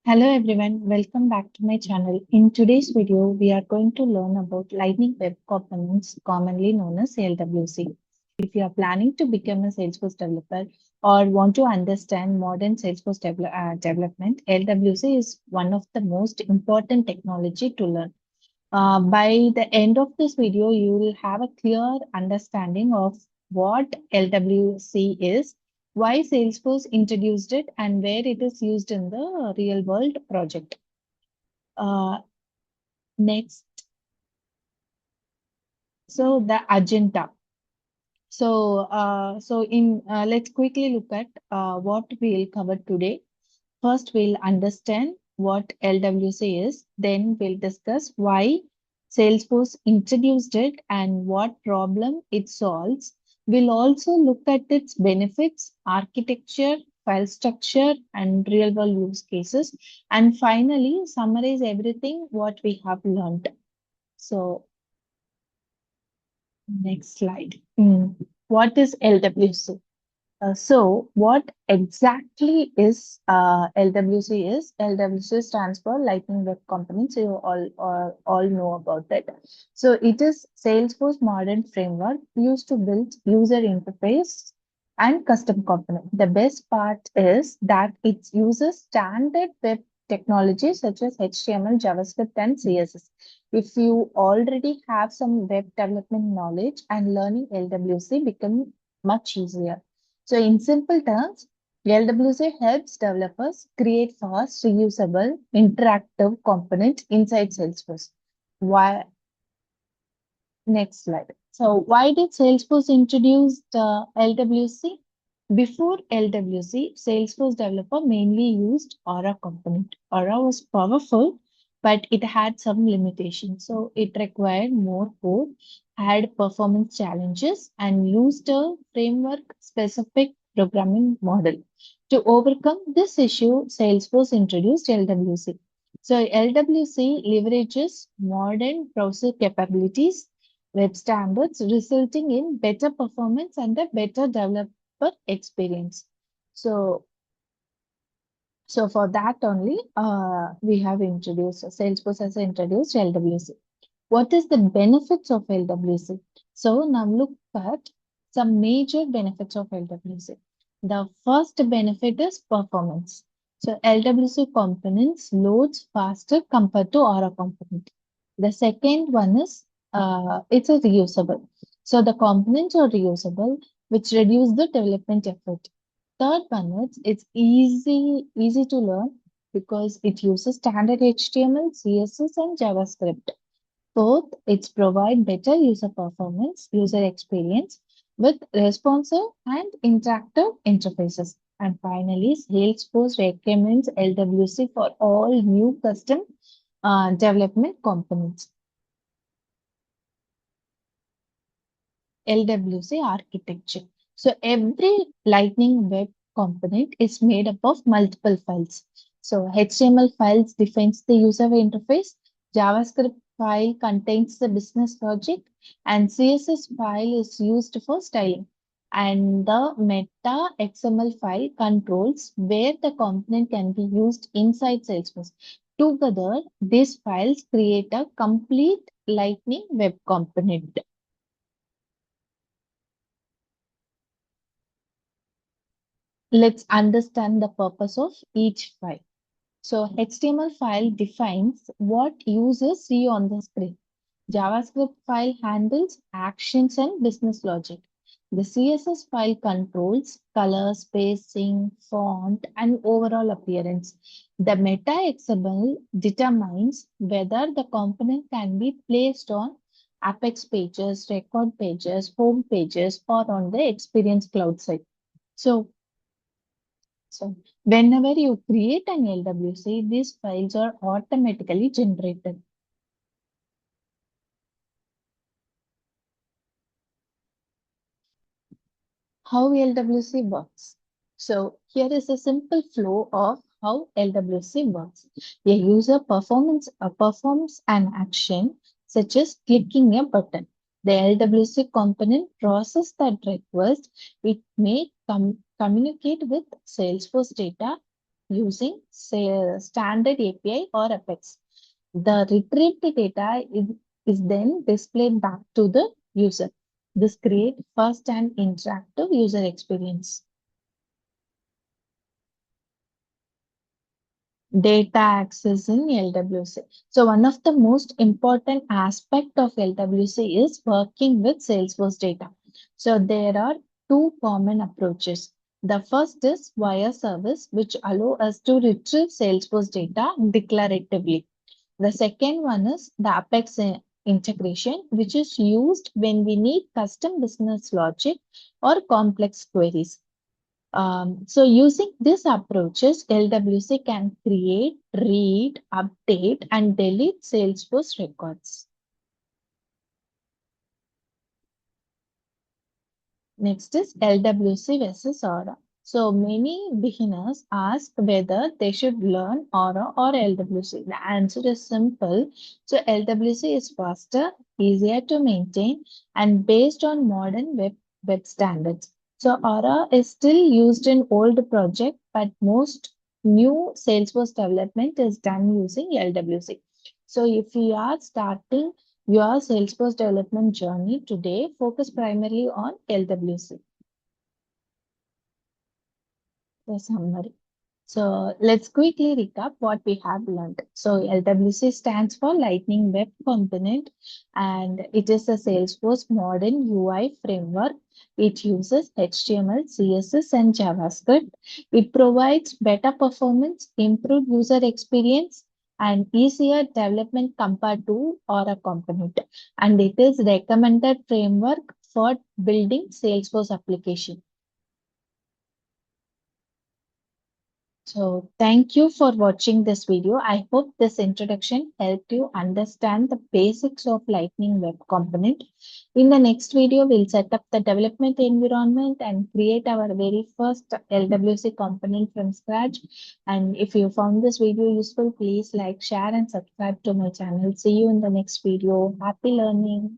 Hello everyone, welcome back to my channel. In today's video, we are going to learn about Lightning Web Components, commonly known as LWC. If you are planning to become a Salesforce developer or want to understand modern Salesforce development, LWC is one of the most important technology to learn. By the end of this video, you will have a clear understanding of what LWC is, why Salesforce introduced it, and where it is used in the real world project. Uh, Next, so the agenda. Let's quickly look at what we'll cover today. First, we'll understand what LWC is. Then we'll discuss why Salesforce introduced it and what problem it solves. We'll also look at its benefits, architecture, file structure, and real-world use cases. And finally, summarize everything what we have learned. So, next slide. What is LWC? What exactly is LWC is? LWC stands for Lightning Web Components. You all know about it. So it is Salesforce modern framework used to build user interface and custom component. The best part is that it uses standard web technology such as HTML, JavaScript, and CSS. If you already have some web development knowledge and learning LWC become much easier. So in simple terms, LWC helps developers create fast, reusable, interactive components inside Salesforce. Why? Next slide. So why did Salesforce introduce the LWC? Before LWC, Salesforce developer mainly used Aura component. Aura was powerful, but it had some limitations. So it required more code, had performance challenges, and used a framework-specific programming model. To overcome this issue, Salesforce introduced LWC. So LWC leverages modern browser capabilities, web standards, resulting in better performance and a better developer experience. So, so for that only, we have introduced Salesforce has introduced LWC. What is the benefits of LWC? So now look at some major benefits of LWC. The first benefit is performance. So LWC components loads faster compared to Aura component. The second one is it's a reusable. So the components are reusable, which reduce the development effort. Third one is it's easy to learn because it uses standard HTML, CSS, and JavaScript. Fourth, it's provide better user performance, user experience with responsive and interactive interfaces. And finally, Salesforce recommends LWC for all new custom development components. LWC architecture. So every Lightning Web component is made up of multiple files. So HTML files defines the user interface, JavaScript file contains the business logic, and CSS file is used for styling. And the meta XML file controls where the component can be used inside Salesforce. Together, these files create a complete Lightning Web component. Let's understand the purpose of each file. So HTML file defines what users see on the screen. JavaScript file handles actions and business logic. The CSS file controls color, spacing, font, and overall appearance. The meta XML determines whether the component can be placed on Apex pages, record pages, home pages, or on the Experience Cloud site. So whenever you create an LWC, these files are automatically generated. How LWC works. So here is a simple flow of how LWC works. A user performs an action such as clicking a button. The LWC component processes that request. It may communicate with Salesforce data using, say, standard API or Apex. The retrieved data is then displayed back to the user. This creates fast and interactive user experience. Data access in LWC. So one of the most important aspect of LWC is working with Salesforce data. So there are two common approaches. The first is wire service, which allow us to retrieve Salesforce data declaratively. The second one is the Apex integration, which is used when we need custom business logic or complex queries. So using these approaches, LWC can create, read, update, and delete Salesforce records. Next is LWC versus Aura. So many beginners ask whether they should learn Aura or LWC. The answer is simple. So LWC is faster, easier to maintain, and based on modern web standards. So Aura is still used in old projects, but most new Salesforce development is done using LWC. So if you are starting your Salesforce development journey today, focus primarily on LWC. The summary. So let's quickly recap what we have learned. So LWC stands for Lightning Web Component, and it is a Salesforce modern UI framework. It uses HTML, CSS, and JavaScript. It provides better performance, improved user experience, and easier development compared to Aura component. And it is recommended framework for building Salesforce application. So thank you for watching this video. I hope this introduction helped you understand the basics of Lightning Web Component. In the next video, we'll set up the development environment and create our very first LWC component from scratch. And if you found this video useful, please like, share, and subscribe to my channel. See you in the next video. Happy learning.